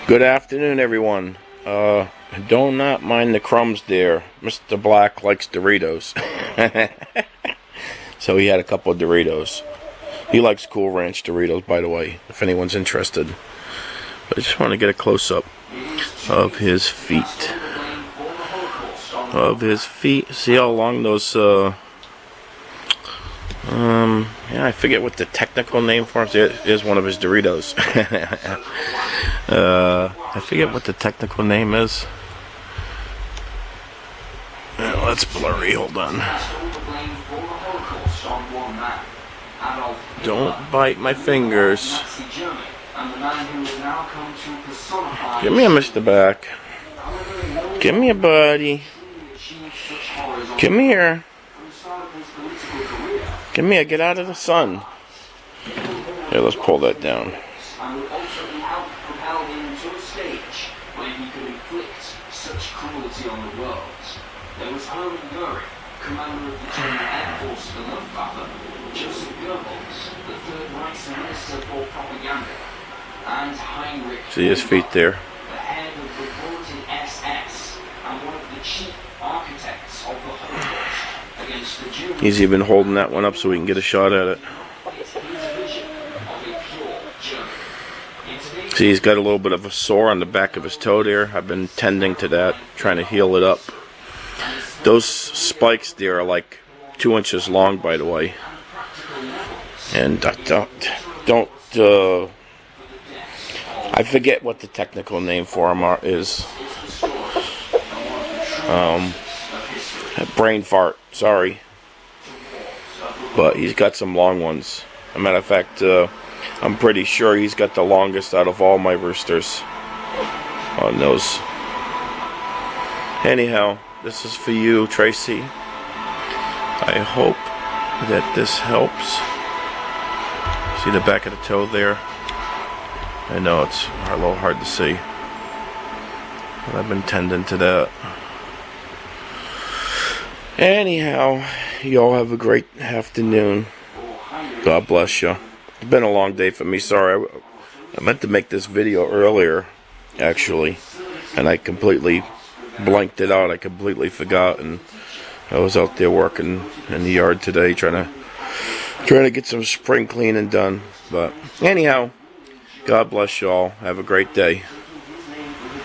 Good afternoon, everyone. Do not mind the crumbs there. Mr. Black likes Doritos. So he had a couple of Doritos. He likes Cool Ranch Doritos, by the way, if anyone's interested. But I just want to get a close-up of his feet. See how long those, I forget what the technical name for him is. One of his Doritos. I forget what the technical name is. That's blurry. Hold on. Don't bite my fingers. Give me a Mr. Back. Give me a buddy. Come here. Come here. Get out of the sun. Here, let's pull that down. There was Herman Goering, commander of the German Air Force for Luftwaffe, Joseph Goebbels, the Third Reich's Minister for Propaganda, and Heinrich See his feet there. the head of the bulletin SS and one of the chief architects of the Holocaust against the Jews. He's even holding that one up so we can get a shot at it. See, he's got a little bit of a sore on the back of his toe there. I've been tending to that, trying to heal it up. Those spikes there are like 2 inches long, by the way. And I forget what the technical name for them is. Brain fart, sorry. But he's got some long ones. As a matter of fact, I'm pretty sure he's got the longest out of all my roosters on those. Anyhow, this is for you, Tracy. I hope that this helps. See the back of the toe there? I know it's a little hard to see, but I've been tending to that. Anyhow, y'all have a great afternoon. God bless you. It's been a long day for me. Sorry, I meant to make this video earlier, actually, and I completely blanked it out. I completely forgot, and I was out there working in the yard today, trying to get some spring cleaning done. But anyhow, God bless y'all. Have a great day.